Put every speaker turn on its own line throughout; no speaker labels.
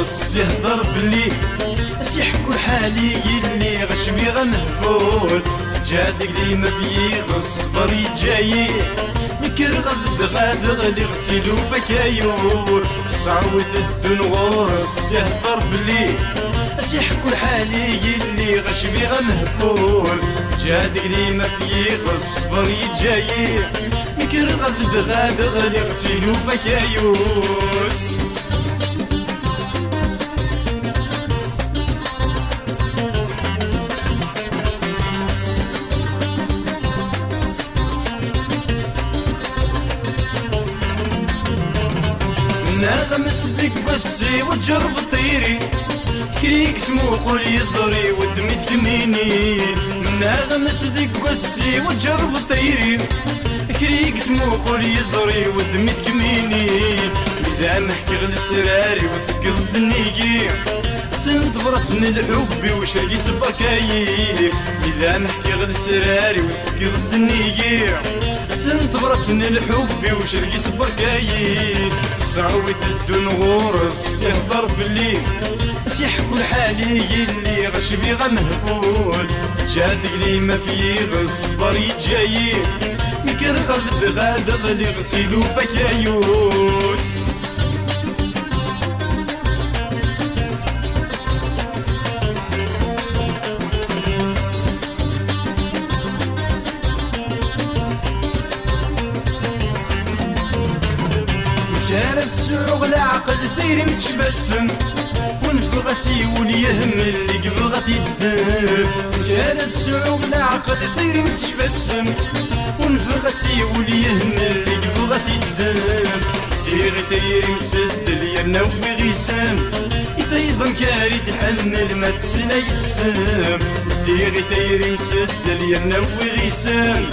غورس يهضر بلي سيحكو حالي اللي غشبي غنهبول جادك لي ما بيغص بري جاي مكر غد غاد غلي غتلو بكايور صعوت الدن غورس يهضر بلي سيحكو حالي اللي غشبي غنهبول جادك لي ما بيغص بري جاي مكر غد غاد غلي غتلو بكايور نغمس ديك بسي وجرب طيري كريك سموق يزري ودمي تكميني نغمس ديك بسي وجرب طيري كريك سموق يزري ودمي تكميني إذا نحكي غل سراري وثقل دنيجي تنتبرتني الحب وشرقيت بركايب إذا نحكي غل سراري وثقل دنيجي تنتبرتني الحب وشرقيت بركايب صعوت الدن غورس يهضر بلي سيحكو لحالي اللي غشبي غمهبول جادك لي ما في غصبر يجاي مكر غد غاد غلي غتيلو بكايوت كانت سوق العقل ثيري متشبسم ونفغسي وليهم اللي قبل غتيدم كانت سوق العقل ثيري متشبسم ونفغسي وليهم اللي قبل غتيدم ديري تيري مسدل يا نوي غيسام يتيضم كاري تحمل ما تسنى يسام ديري تيري مسدل يا نوي غيسام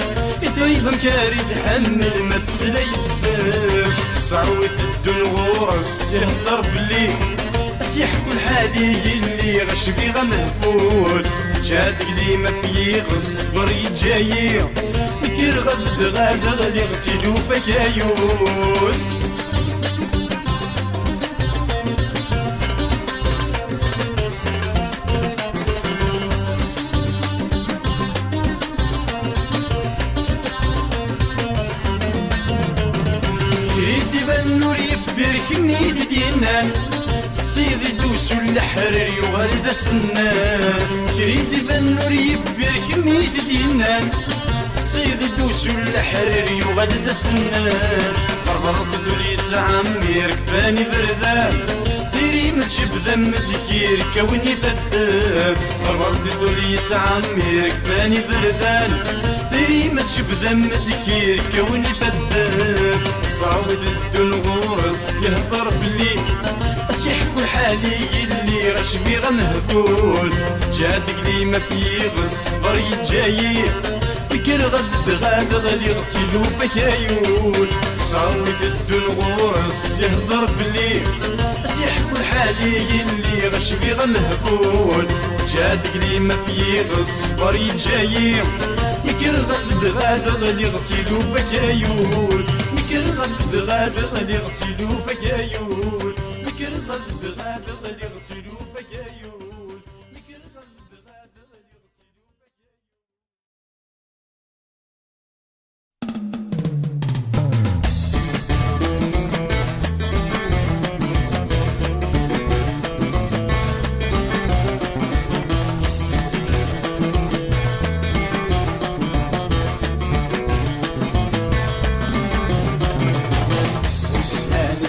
يتيضم كاري تحمل ما تسنى يسام صعوت الدن غورس يهضر بلي سيحكو لحالي اللي غشبي غمهبول جادك لي ما في غصبر يجاي مكر غد غاد غلي غتيلو بكايون كريدي بنور يبرك نيت دينان سيدي دوسو الحرير يغرد السنان كريدي بنور يبرك نيت دينان سيدي دوسو الحرير يغرد السنان صربرت دولي تعمير كفاني بردان ثيري متشب ذم دكير كوني بدام صربرت دولي تعمير كفاني بردان ثيري متشب ذم دكير كوني بدام صعود الدن غورس يهضر بلي سيحكو لحالي اللي غشبي غمهبول جادك لي ما في غصبر يجاي فكر غد غاد غلي غتيلو بكايول صعود الدن غورس يهضر بلي سيحكو لحالي اللي غشبي غمهبول جادك لي ما في غصبر يجاي مكر غد غاد غلي غتيلو بكايول مكر غد غاد غلي غتيلو بكايول مكر غد غاد غلي غتيلو بكايول مكر غد غاد غلي غتيلو بكايول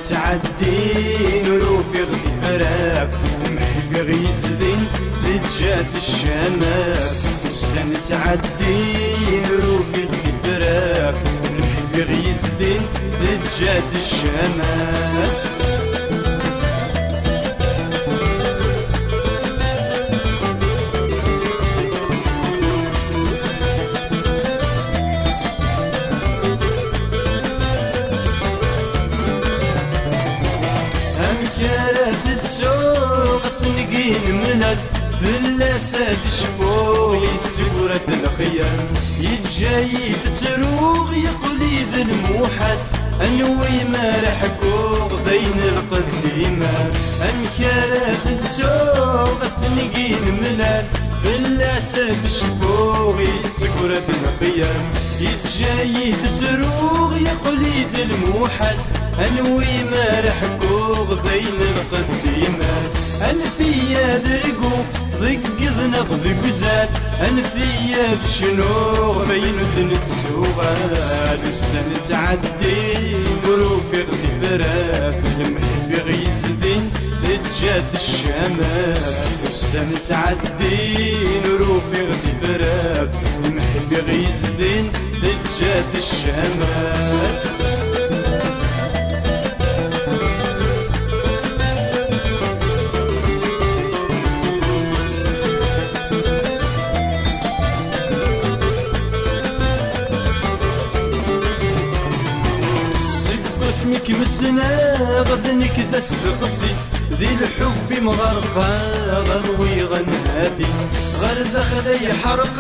تعدين وروفي غفراف ومحبي غيزدين لجات الشماف والسنة تعدين وروفي غفراف ومحبي غيزدين لجات الشماف سنقين منك باللسد شفوق سورة الخيام يتجاي تروغ يقليد الموحد انوي ما رحكو غدين القديمة انكرات تسوق السنقين ملال بالاسد شفوغ يسكرة القيام يتجاي تزروغ يقليد الموحل انوي ما رحكو غدين القديمة انفيا درقو ضق ذنب ذق زاد انفيا بشنو بين تنتسوغال السنة تعدي ظروف يغدي فراف المحب غيزدين تجاد الشمال السنة تعدي ظروف يغدي فراف المحب غيزدين تجاد الشمال اسمك مسنا غدنك تستقصي ذي الحب مغرقة غروي غنهاتي غير دخل يحرق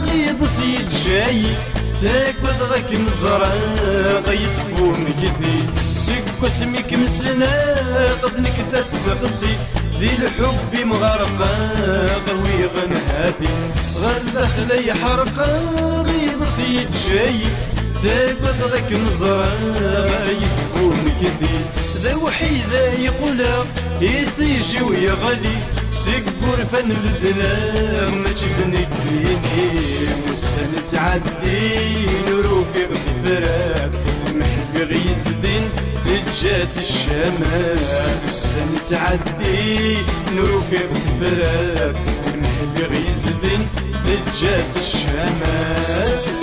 غيض سيد جاي تاكد غاك نزرع غيطفو مكثي سك اسمك مسنا غدنك تستقصي ذي الحب مغرقة غروي غنهاتي غير دخل يحرق غيض سيد جاي تاكد غاك نزرع غيطفو مكثي ذا وحيدة يقولا يطيجي ويغلي سكبور فن الذناب ما تشدني الديني والسنة تعدي نروفي غدي فراب المحب غيزدين لجات الشمال والسنة تعدي نروفي غدي فراب المحب غيزدين لجات الشمال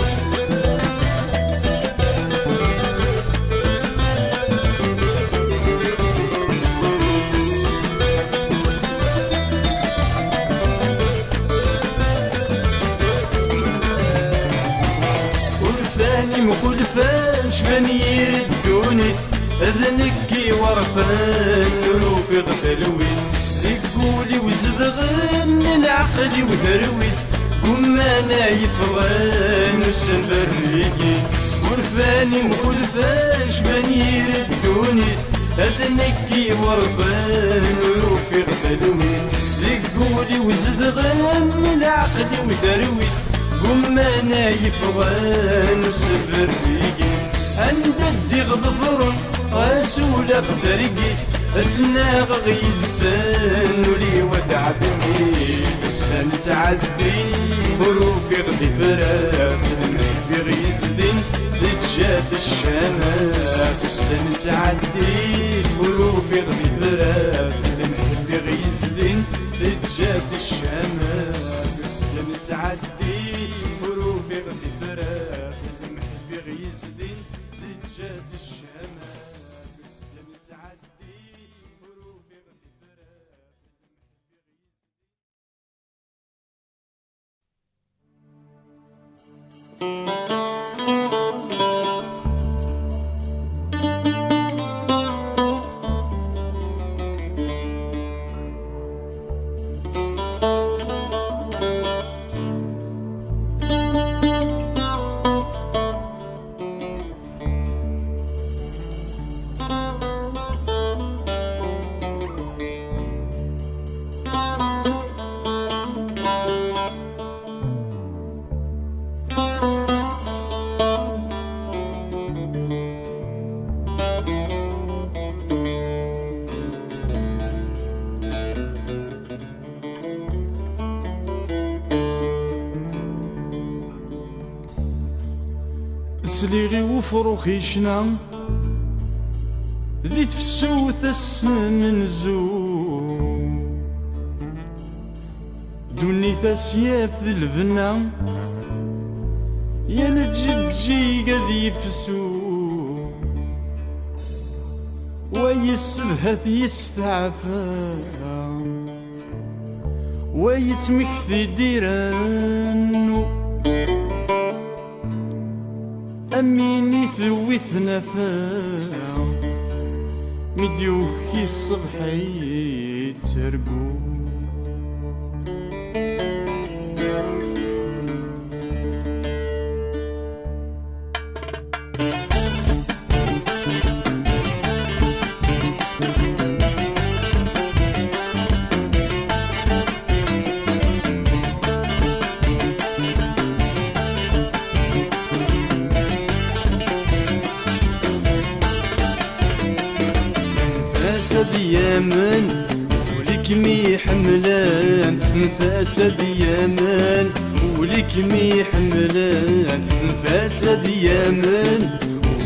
مخلفان شبان يردوني اذنكي ورفان نروفي غتلوي يقولي وزدغن العقلي وثروي كما انا يفغان والسنبريكي ورفاني مخلفان شبان يردوني اذنكي ورفان نروفي غتلوي يقولي وزدغن العقلي وثروي كما انا يفغان السفر فيكي انددي غضفر غاسولة بفرقي اتناغ غيدسان ولي وتعبني السنة تعدي ظروفي غدي فراق المحب غيزدين تجاد الشمال السنة تعدي ظروفي غدي فراق المحب غيزدين تجاد الشمال السنة تعدي ظروفي غدي فراق المحب غيزدين تجاد الشمال السنة تعدي ظروفي غدي فراق سليغي وفروخي شنا ذي تفسوت السن زو دوني تسياف البنا يا الجيجي قد يفسو ويسلهث يستعفى ويتمكثي ديرانو أميني ثويث نفا مديوكي الصبحي ترقو ديامن ولك مي حملان نفاس ديامن ولك مي حملان نفاس ديامن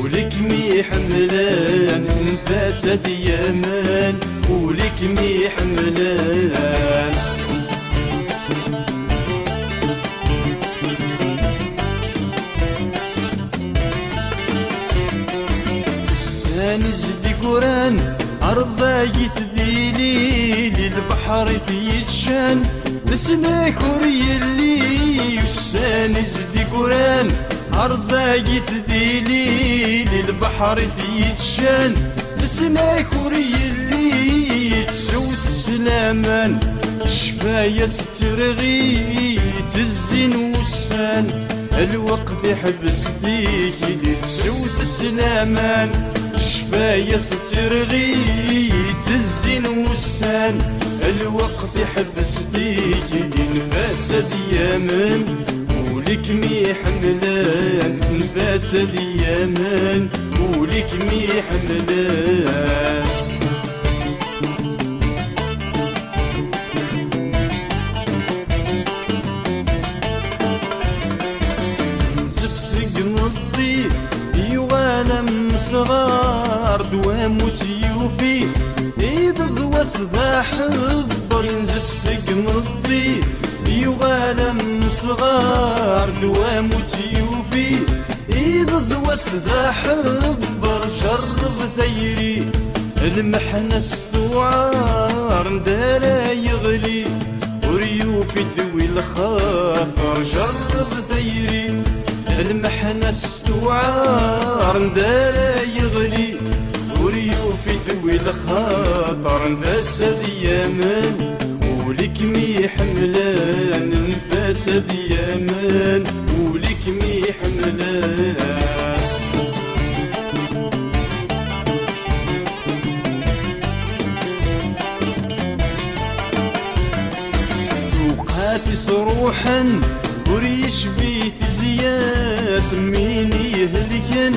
ولك مي حملان نفاس ديامن ولك مي حملان نزدي قران أرضاي تديلي للبحر يتشان لسناك وريلي نزدي قران أرضاي تديلي للبحر يتشان لسناك وريلي تسوت سلامان شفايا سترغي تزين وسان الوقت يحبس ديك تسوت سلامان شفايا سترغي تزين وسان الوقت يحبس ديك نفاس ديامن ولك مي حملان نفاس ديامن ولك مي حملان صغار دوام وتيوفي إيد ضواس ذا حبر ينزف سقم الضي يغالم صغار دوام وتيوفي إيد ضواس ذا حبر جرب ديري المحنة ستوعار ندالا يغلي وريوفي دوي الخاطر جرب ديري المحنة ستوعار ندالا يغلي وريوفي دوي الخاطر نفاس ديامن ولك مي حملان نفاس ديامن ولك مي حملان وقاتي صروحا وريش بيت زياس مين يهلكن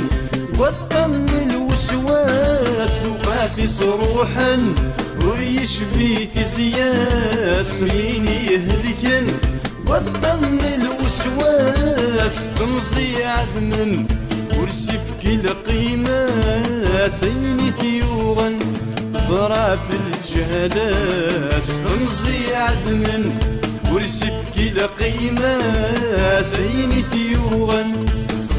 وطن الوسواس لقاتي صروحا وريش بيت زياس مين يهلكن وطن الوسواس تنصي عدمن ورسف كل قيمة سيني تيوغن زرع في الجهلاس تنصي عدمن ورسف كل قيمة سيني تيوغن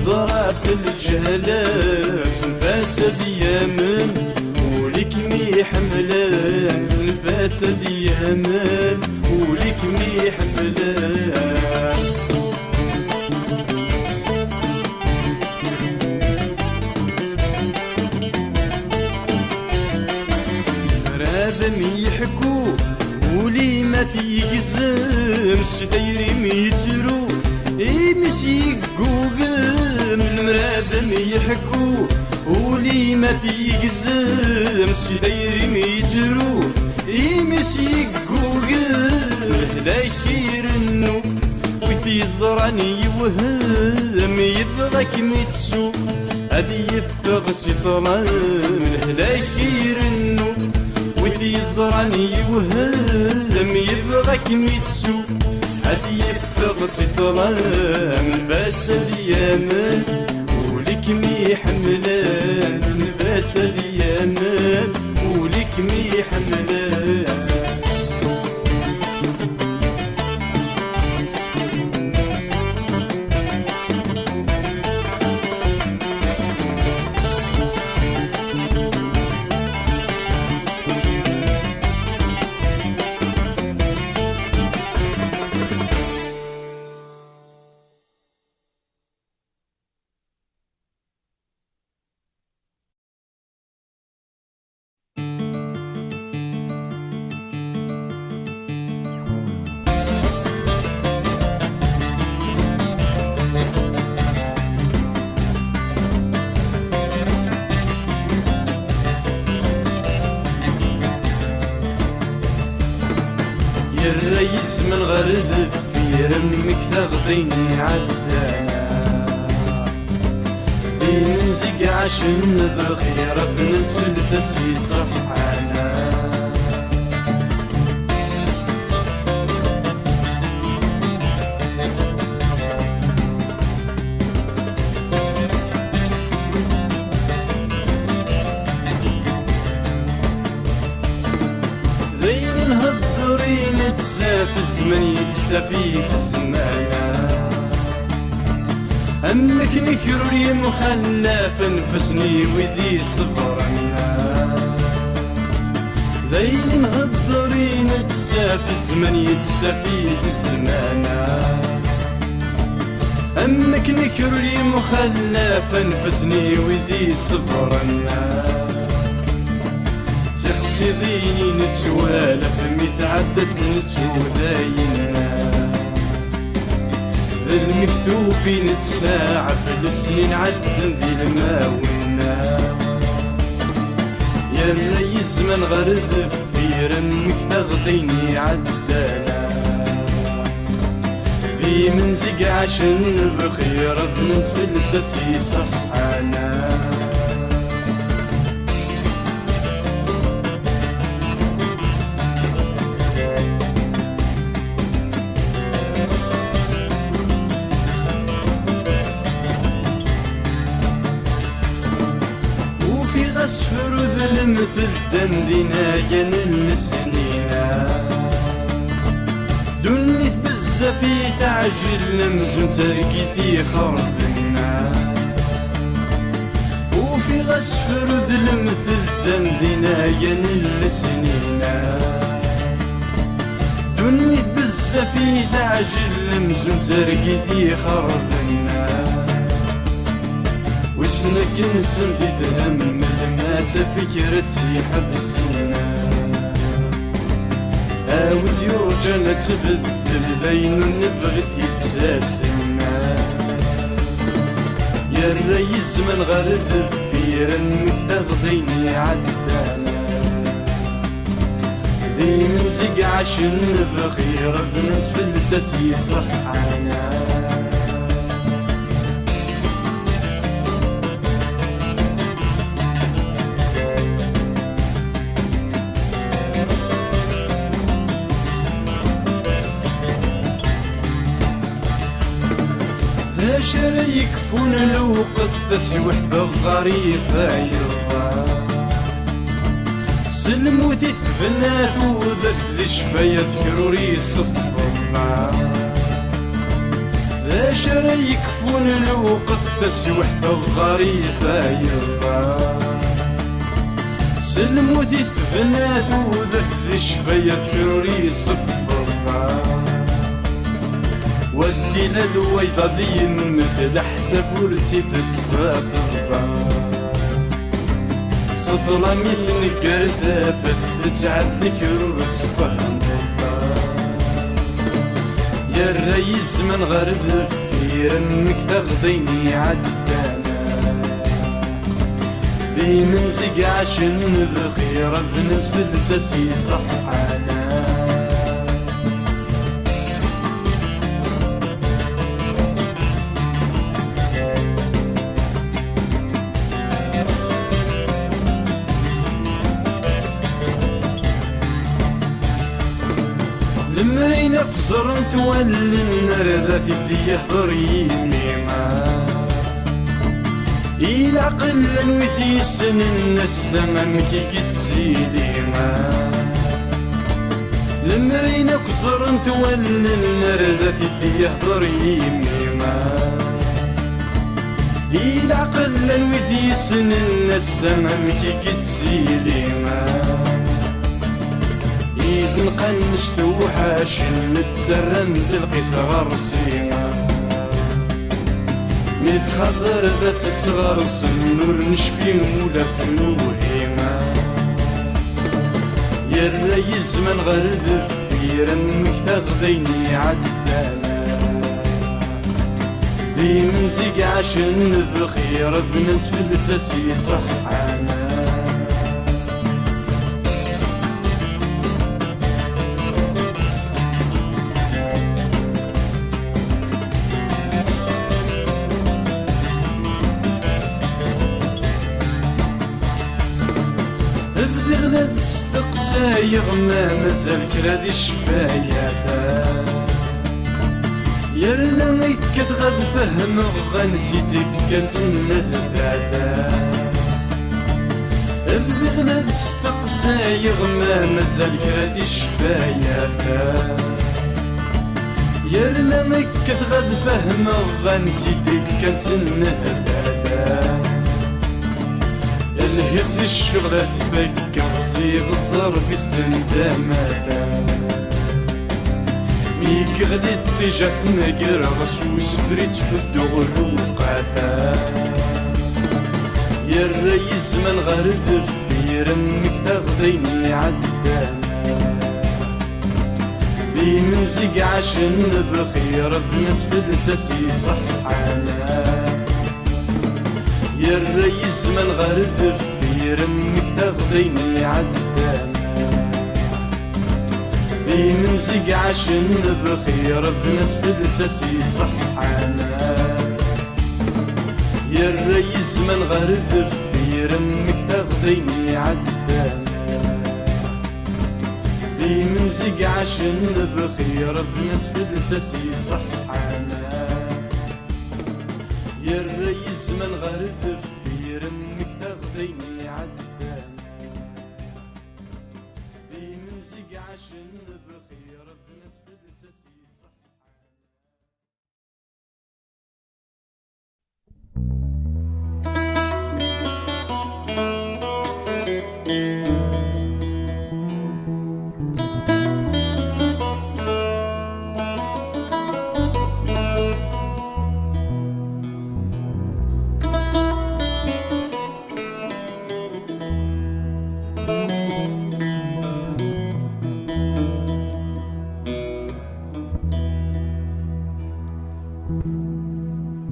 زرع في الجهلاس نفاس ديامن ولك مي حملان نفاس ديامن ولك مي حملان رادم يحكو ولي ما تيقزم سديري ميترو إيمس يقوقم المرادم يحكو ولي ما تيقزم سديري ميترو إيمس يقوقم هلاكير النو وتيزراني يوهم يبغاك ميتسو هادي يفغ سطران هلاكير النو يزرعني يوهم يبغاك ميتسو هادي يفغ سطران نفاس ديامن ولك مي حملان نفاس ديامن ولك مي حملان الرئيس من غرد في رمك تغطيني عدانا دي نزق عشان بالخير بنتفلسس في صحانا بزاف الزمن يتسافي الزمانة أمك نكرو لي مخلف نفسني ويدي صبرنا ذاين هالضرين تسافي الزمن يتسافي الزمانة أمك نكرو لي مخلف نفسني ويدي صبرنا تقصديني نتوالف متعدت نتوداينا ذا المكتوب نتساعف السنين عدن ذي الماوينا يا ري الزمن غرد في رمك تغطيني عدانا ذي من زق عشان بخير بنتفلس سي صحانا أسفر ذا المثل دندنا جن السنينة دنيت بزافي تعجل لمزون تركيتي خربنا وفي غسفر ذا المثل دندنا جن السنينة دنيت بزافي تعجل لمزون تركيتي خربنا وشنك نسنتي تهمل ما تفكرتي حبسنا هاود يرجى نتبدل بين نبغي يتساسنا يا الري الزمن غرد في رمك تغضيني عدانا ذي من زق عشان نبغي ربنا نتفلسس يصحانا شرا يكفون الوقت تسوح بالظريفة يرضى سلموتي تفنات وذات الشفاية تكروري صفرنا ذا شرا يكفون الوقت تسوح بالظريفة يرضى سلموتي تفنات وذات الشفاية تكروري صفرنا ودي للويضة ذي مثل حسب ورتي تتصافر سطلة مثل كرثافة تتعدك وتفهم يا الريس من غرد في رمك تغضيني عدانا ذي من زق عشان بخير بنزف الساسي صحانا المرينا قصر تولي النار ذات يدي يهضريني ما إلا قلا وثي سنن السمام كي تسيلي ما المرينا قصر تولي النار ذات يدي يهضريني ما إلا قلا وثي سنن السمام كي تسيلي ما يزنقن نشتوحاش نتسرن تلقيت غرسيما ميت خضر ذات صغار النور نشفي ولا فلوهيما يا الريس من غرد في رمك تغضيني عدانا ذي من زق عشان بخير بنت في الساسي صحانا بدغنا تستقسى يغمى مازال كرا دي شفاياتا يرنا ميكت غاد فهم غنسيتك كنسنه ذاتا بغنا تستقسى يغمى مازال كرا شفايا يرنا مكة غاد فهمة غنسيتك كانت النهبالة الهيد الشغلة تفكر زيغ الصرف استندامالا ميك غدي تجا تنقر غسوس فريت فدو غلوقاتا يا الرئيس من غرد في رمك تغديني عدانا دي من زق عشان بخير بنت فلسسي صحانا يا الرئيس من غرد في رمك تغديني عدانا دي من زق عشان بخير بنت فلسسي صحانا يا الرئيس من غرد في رمك تغديني عدانا دي من زق عشان بخير بنت فلسسي صحانا يا الرئيس من غرد في رمك تغديني عدانا دي من زق عشان بخير بنت فلسسي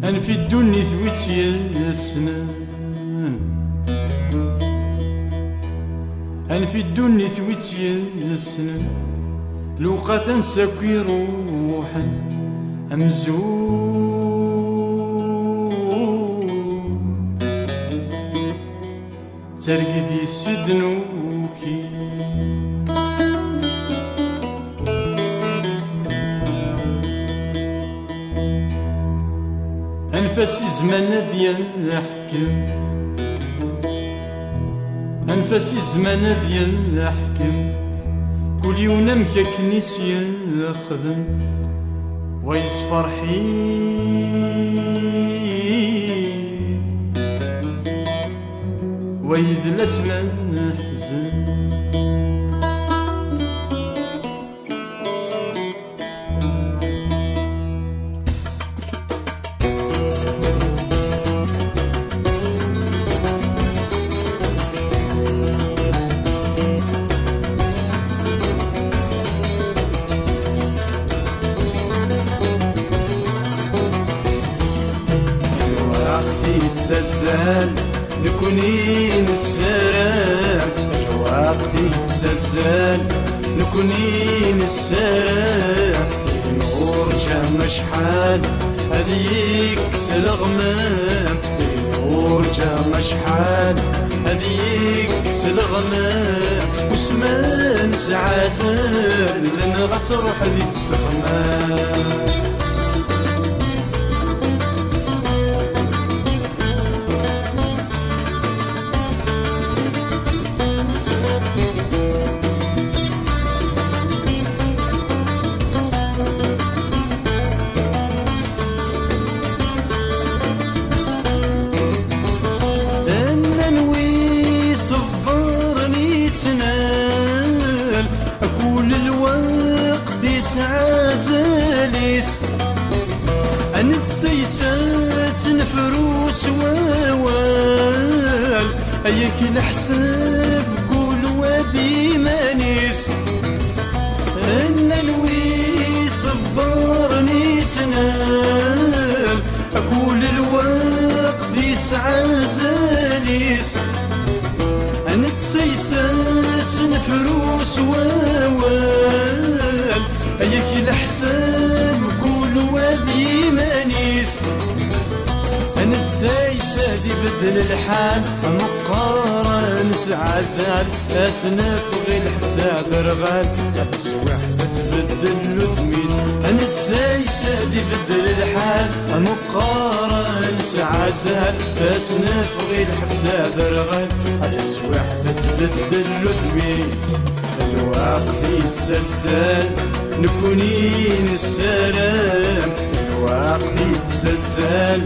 أنا في الدنيا ثويت يا السنان أنا في الدنيا ثويت يا السنان لو قات نساكي روحا أمزون ترقدي السدنوكي أنفاسي زمان ديال الحكم أنفاسي زمان ديال الحكم كل يوم مكاك نسيا خدم ويصفر حيث ويدلس الحزن تزال نكونين السلام الوقت يتزال نكونين السلام النور جا شحال هذيك الغمام النور جا شحال هذيك الغمام وسمان سعازل لن غتروح ذي السخمام كل الوقت يسعازليس أنا تسيسات نفروس ووال أياك الحساب قول وادي مانيس أنا نوي صبرني تنال كل الوقت يسعازليس أنا تسيسات نفروس ووال أياك الحساب كل وادي مانيس أنا تسيسات يبدل الحال مقارن سعزال أسناف غير الحساب رغال بس وحدة تبدل له تميس أنا تسيسات يبدل الحال مقارن نسعى زال نفغي الحبسة درغل تسوح تتبدل الدميس الوقت يتسلسل نكونين السلام الوقت يتسلسل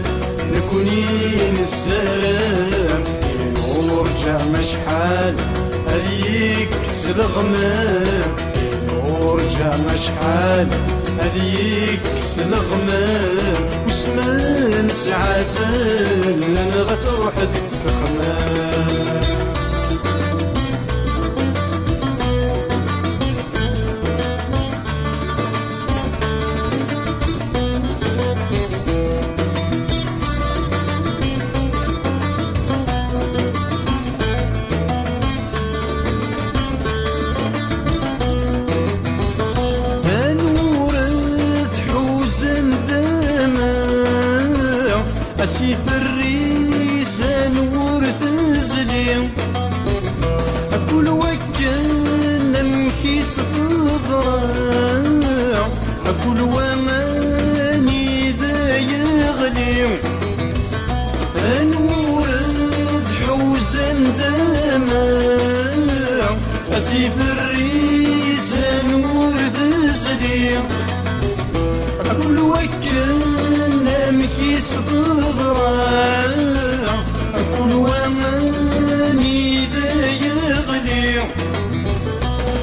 نكونين السلام ورجع مشحال هذيك الغمام ورجع مشحال هذيك الغمام وسمان سعازل لنا غتروح ديك السخمام أسيف الريسان ورث زليم أقول وكان مكيس تضرع أقول وماني ذا يغلي أنورد حوزن دمع أسيف الريسان ورث زليم أقول وكان مكيس تضرع أقول وماني ذا يغلي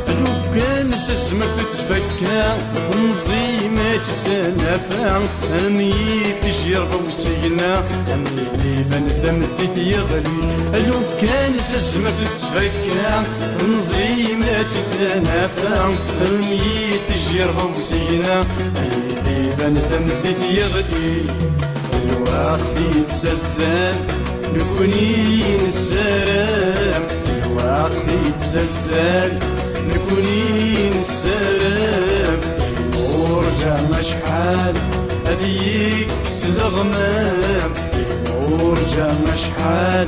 لو كان تسمى تتفكى تنظيمة تتنافع أمي بجير وسينا أمي ليبان ثمدت يغلي لو كان تسمى تتفكى تنظيمة تتنافع أمي بجير وسينا ليبان ثمدت يغلي الوقت يتسلسل نكونين السلام الوقت يتسلسل نكونين السلام ورجع مشحال هذيك الغمام ورجع مشحال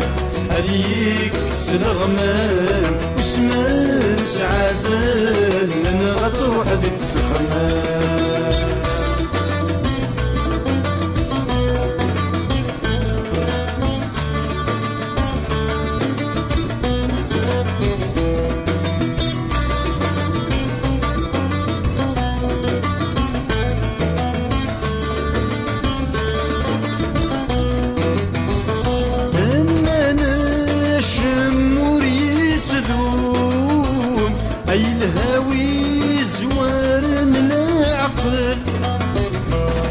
هذيك الغمام وسمان سعازل لنا غتروح ديك السخمام أي الهاوي زوار العقل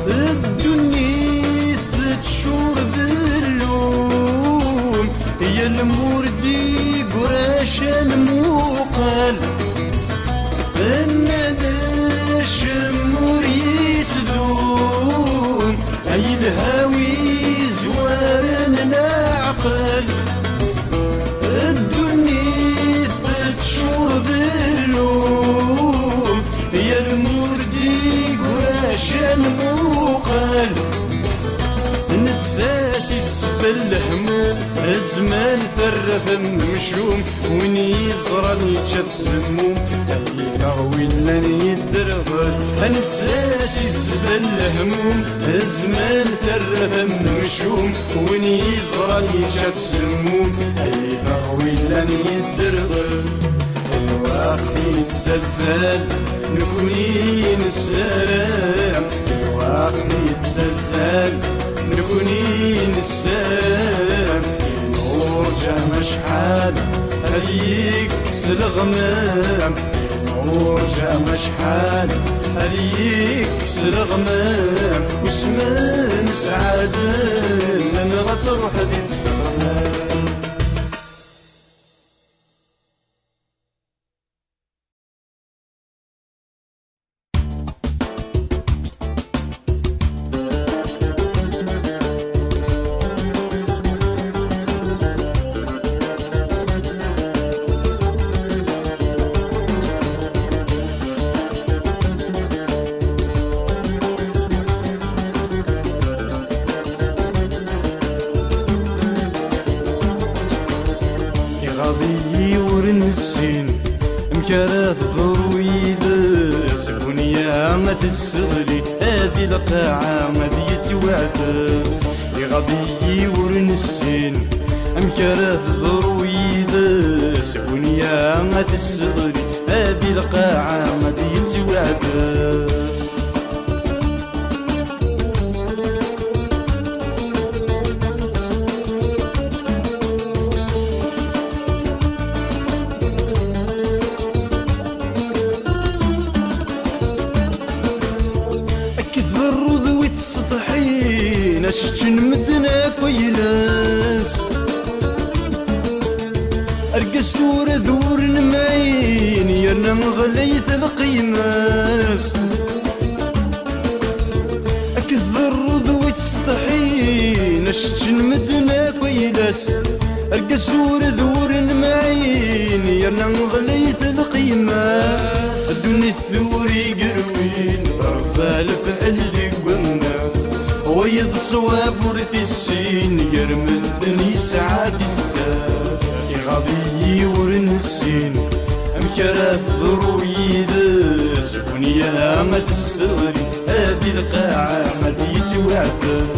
الدنيا تشور ذلوم هي المردي قراش الموقل أنا شمور يتذوم أي الهاوي زوار العقل الدنيا تشور ذلوم هي المردي قراش الموقل نتساتي تسبل الهموم الزمان ثرث المشوم وين يزرى يتشات السموم هيك ولا يدرغل نتساتي تسبل الهموم الزمان ثرث المشوم وين يزرى يتشات السموم هيك ولا يدرغل الوقت يتسلسل نكونين السلام الوقت يتسلسل نكونين السلام ورجع مشحال هذيك الغمام ورجع مشحال هذيك الغمام وسمان سعازل لنا غتروح ديك السغمام ما تسغلي هادي القاعة ما يتوعدس يغضي ورنسين أمكرات ضرويدس ونيا ما تسغلي هادي القاعة ما يتوعدس السطحين اشجن مدنا كويلاس ارقص دور ذور نماين يرنا مغليت القيماس اكثر ذويت السطحين اشجن مدنا كويلاس ارقص دور ذور نماين يرنا مغليت القيماس الدنيا الثوري قروين ترزال فعل ويد الصواب ورث السين يرمدني سعاد الساد غبي ورنسين أمكرات ضروي داس ونيا ما تسغري هذه القاعة ما يتوعدس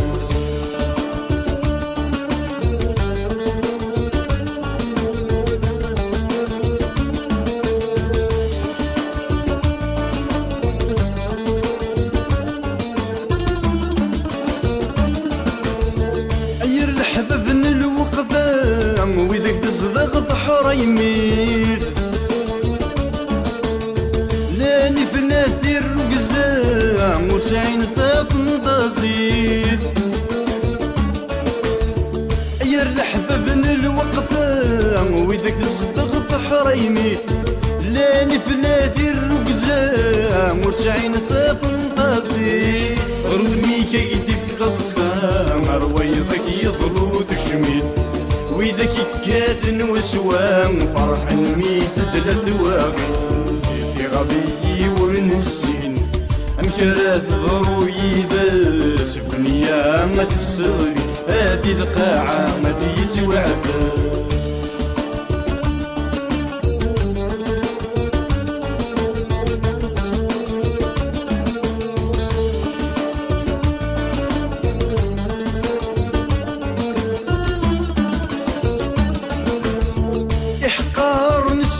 ويدك تصدق حريميت لاني في ناثير وقزام وسعين ثاف نضازيت اير الحباب الوقت ويدك تصدق حريميت لاني في ناثير وقزام وسعين ثاف نضازيت رمي كيدك غطسام رويضك يضلو تشميت ويدك كاتن وسوام فرح الميت ثلاث واقي في غبي ورنسين أمكرات ضروي بس بنيا ما تسغري هادي القاعة ما يتوعدس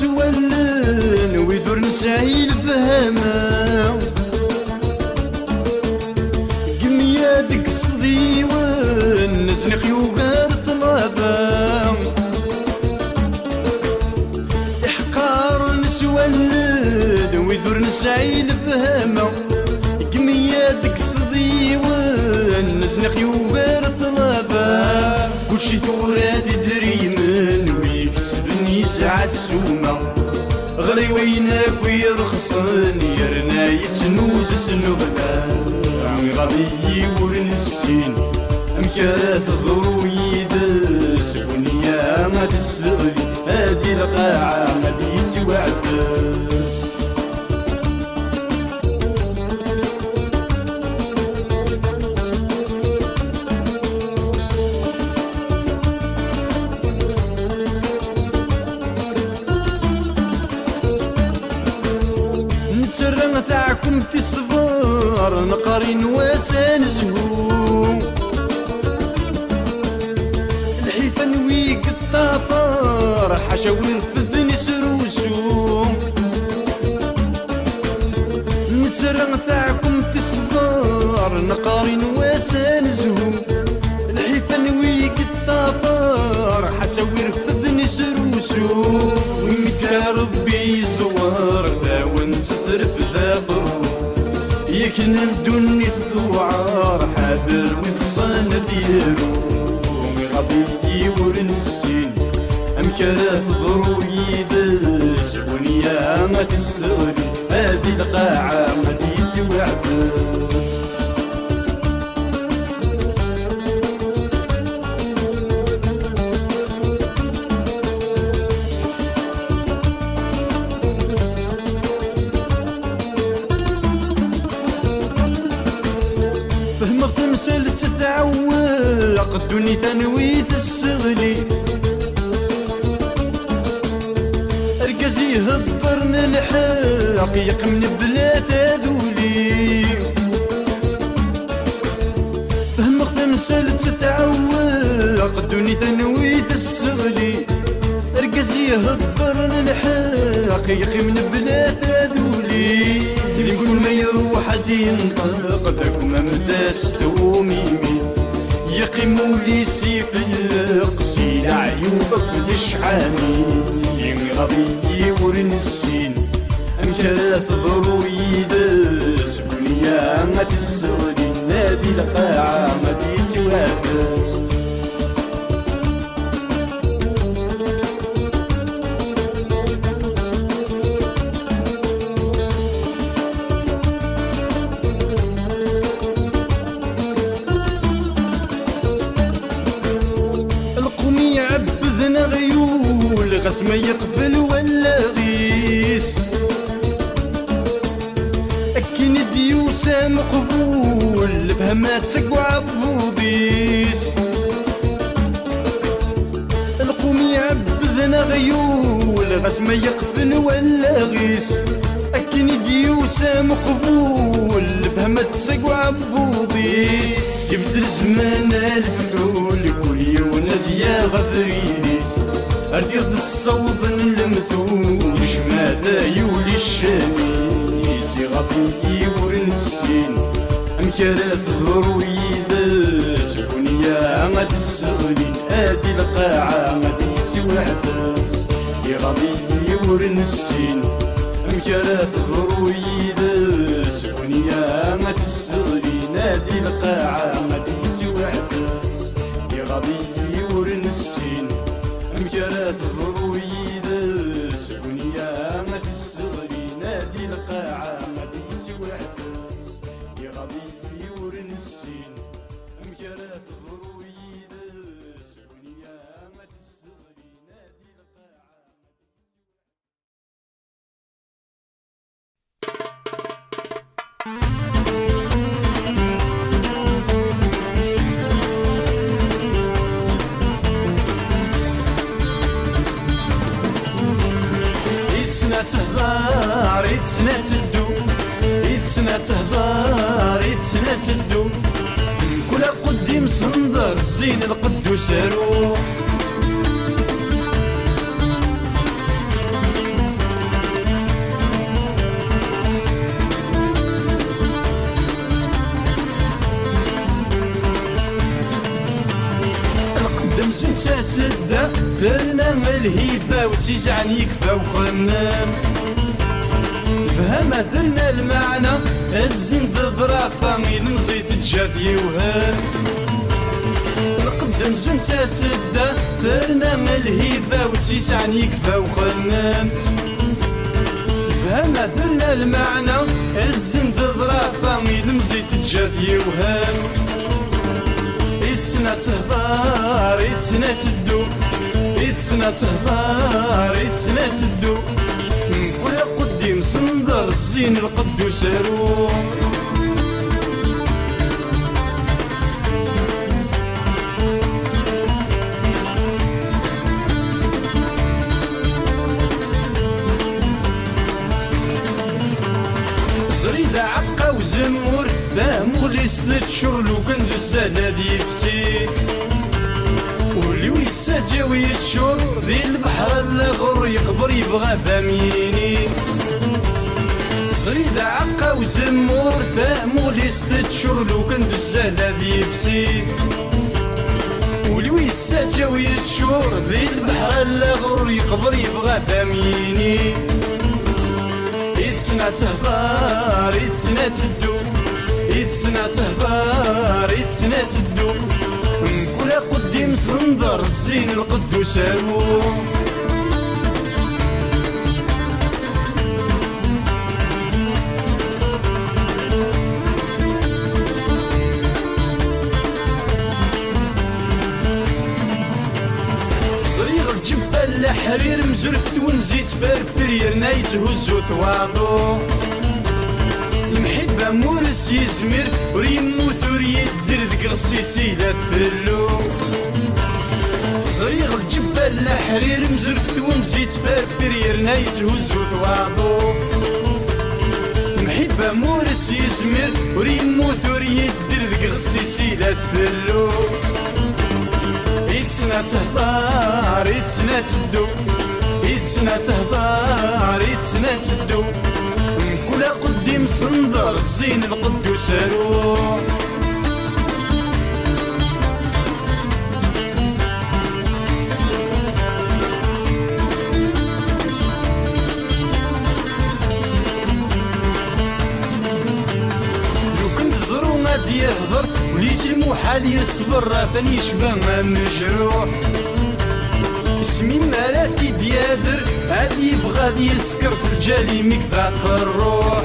نسولن ويدور نسعي الفهمة قميادك صديوان نسنق يوغار طلابا إحقار نسولن ويدور نسعي الفهمة قميادك صديوان نسنق يوغار طلابا كلشي توراد دريمن ويكسبني يسعى السومة غلي وينك ويرخصن يرنا يتنوز سنغلا عمي غبي ورنسين أمكرات ضروي داس ونيا ما تسغلي هادي القاعة ما يتوعدس نتسرى تاعكم تصبر نقارين واسان زهوم الحيفان ويك الطافر حاشا ويرفض نسروسو نتسرى تاعكم تصبر نقارين واسان زهوم الحيفان ويك الطافر حاشا ويرفض نسروسو ويمتى ربي يصور ثاون تطرف ذا ضر يكن الدنيا الثوعار حاضر وتصان ديالو غبي ورنسين أمكرات ضروي داس ونيا ما تسغلي هادي القاعة ما يتوعدس فهمت تمثل تتعوق الدنيا تنويت السغلي ركزي هضرنا الحاق يقمن بلا تذولي ذولي فهمك تمثال تتعوق الدنيا تنويت السغلي رقز يهضر الحق يقي من بلاد ذولي اللي كل ما يروح ينطق ذاك ما مداس توميمي يقيم لي سيف القصي عيوبك لشحامي غبي ورنسين أمكات ضرويد سكونيا ما تسودي نادي القاعة ما تيتوابس غاس ما يقبل ولا غيس أكين ديوسا مقبول فهماتك وعبوديس القوم يعبذنا غيول غاس ما يقبل ولا غيس أكين ديوسا مقبول فهماتك وعبوديس يبدل زمان الفحول كل يوم ديا غدريس أريد الصوت المثوش ماذا يولي الشميس يغطي ورنسين أمكارات ضرويد سكونيا غاد السغلي هادي القاعة غادي توعدس يغطي ورنسين أمكارات ضرويد سكونيا غاد السغلي نادي القاعة غادي توعدس يغطي ورنسين أمكارات ضرويد سكونيا ما تسغري نادي القاعة ما توعدس يا غبي ورنسين أمكارات ضرويد سكونيا ما تسغري نادي القاعة تهضر يتسنى تدو يتسنى تهضر يتسنى تدو كل قديم صندر الزين القدو سارو القدم زين تاسد ثرنا الهيبة وتيزعني يكفى وخمام فهم ثلنا المعنى الزين ضرافة المزيد تجات يوهام القدم زين تاسد ثرنا الهيبة وتيزعني يكفى وخمام فهم ثلنا المعنى الزين ضرافة المزيد تجات يوهام يتسنى تهضر يتسنى تدو يتسنى تهضر يتسنى تدو كل قديم صندر الزين القدو سارو زريدة عقا وزمور ذا مغلس تشر لو كان ذو السهلة يفسي ولي ويساجا ويتشور ذي البحر الغر يقبر يبغى ثاميني زريدة عقا وزمور ذا مغلس تشر لو كان ذو السهلة يفسي ولي ويساجا ويتشور ذي البحر الغر يقبر يبغى ثاميني يتسنى تهضر يتسنى تدو يتسنى تهضر يتسنى تدو كل قديم صندر الزين القدو سارو صريغ الجبال حرير مزرفت ونزيت فرفر يرنا يتهزو ثواضو المحبة مورس يزمر وريموت وريدر ذك غصيسي لا تفلو صريغ الجبال حرير مزرفت ونزيت فرفر يرنا يتهزو ثواضو المحبة بامورس يزمر وريموت وريدر ذك غسيسي لا تفلو يتسنا تهضار يتسنا تدو يتسنا تهضار يتسنا تدو كل قديم صندر الزين القدوس روح غادي يهضر وليس المحال يصبر ثاني يشبه ما مجروح اسمي مراتي ديادر هادي يبغى يسكر في الجالي مكذاق الروح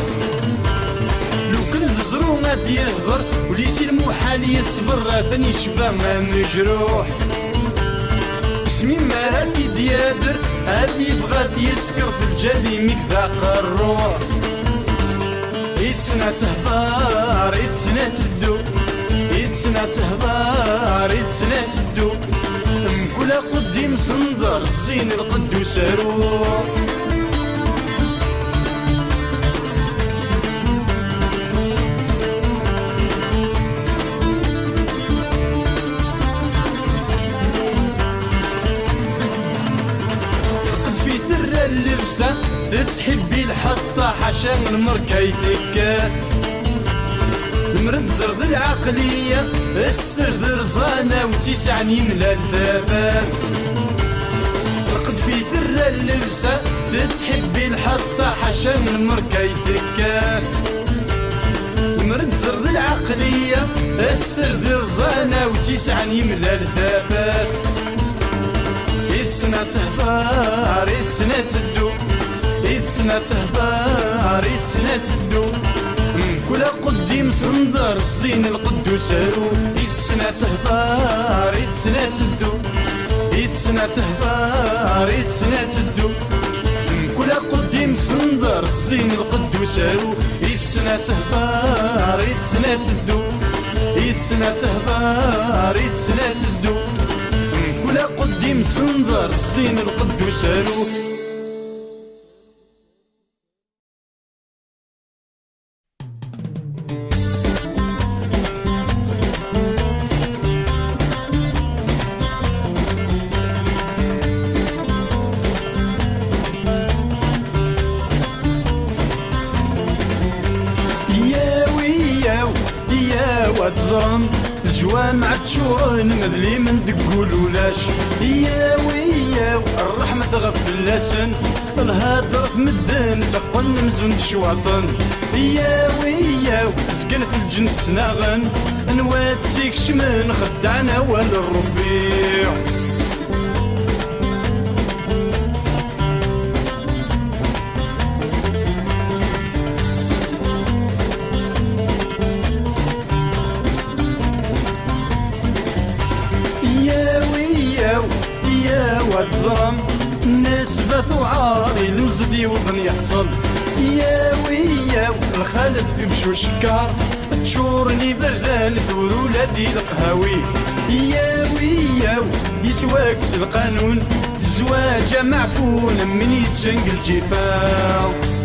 لو كان زرو غادي يهضر وليس المحال يصبر ثاني يشبه ما مجروح اسمي مراتي ديادر هادي يبغى يسكر في الجالي مكذاق الروح يتسنا تهضار يتسنا تدو يتسنا تهضار يتسنا تدو كل قديم صندر الزين القدوس روح رقد في درة اللبسة تتحبي الحطة حاشا من مركايتك المرد زرد العقلية السرد رزانة وتسعني من الثبات رقد في درة اللبسة تتحبي الحطة حاشا من مركايتك المرد زرد العقلية السرد رزانة وتسعني من الثبات يتسنا تهضار يتسنا تدو يتسنا تهضار يتسنا تدو كل قديم صندر الزين القدوس روح يتسنا تهضار يتسنا تدو يتسنا تهضار يتسنا تدو كل قديم صندر الزين القدوس روح يتسنا تهضار يتسنا تدو يتسنا تهضار يتسنا تدو كل قديم صندر الزين القدوس روح تزرم الجوامع تشورن مذلي من دقول ولاش يا ويا الرحمة تغفل لسن الهدر في مدن تقن مزون شواطن يا ويا سكن في الجنة تناغن انوات سيك شمن خدعنا والربيع تزرم الناس باثو عاري لوزدي وظن يحصل يا ويا الخالد بيمشو شكار تشورني بردان ثور ولادي القهاوي يا ويا يتواكس القانون زواج معفون من يتجنقل جفاو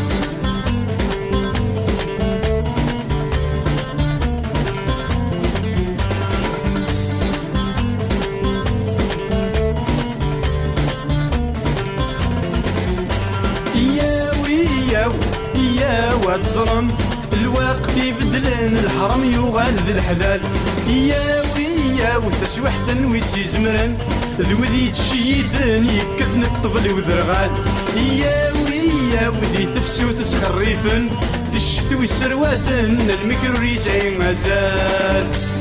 تزرم الوقت يبدلن الحرم يغال ذي الحلال يا ويا وتسوحت ويسي زمرن ذوذي تشيدن يكثن الطبل وذرغال يا ويا وذي تفسو تسخريفن الشتوي سرواتن المكر ريسعي مازال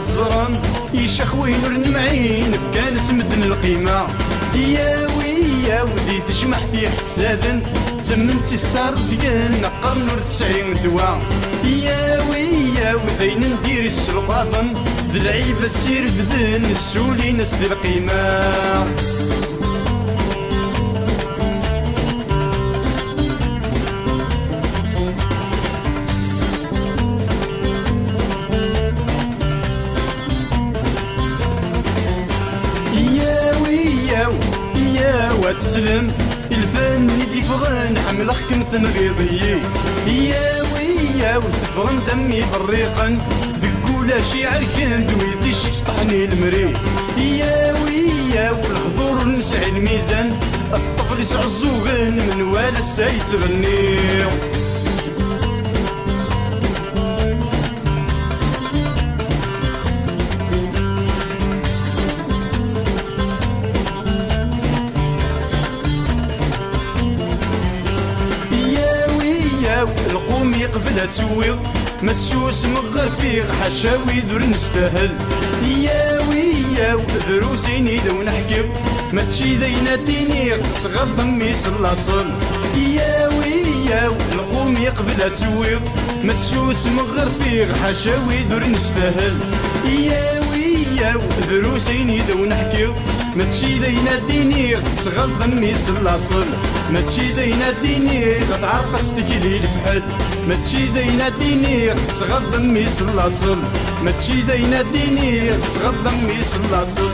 تزرم يشخوي نور نمعين كان سمدن القيمة يا ويا ودي تجمح في حسادن تمنتي السار زين نقر نور 90 دوا يا ويا وذين ندير السلقاطن ذي العيبة السير فذن السولي ناس ذي القيمة تسلم الفن اللي فغان حملك كنت نغيضي يا ويا وتفغن دمي بريقا ذكولا شعر كان دويدي شطحني المري يا ويا والحضور نسعي الميزان الطفل يسعزوغن من ولا سيتغني القوم يقبلها تسويغ مسوس مغر فيغ حشاوي دور نستاهل يا ويا دروسيني لو نحكي ما تشي دينا ديني تصغر ضمي صلاصل يا ويا القوم يقبلها تسويغ مسوس مغر فيغ حشاوي دور نستاهل يا ويا دروسيني لو نحكي ما تشي دينا ديني تصغر ضمي صلاصل ما تشي دينا ديني تعرقص تكيلي الفحل ما تشي دينا ديني تصغر ضمي صلاصل ما تشي دينا ديني تصغر ضمي صلاصل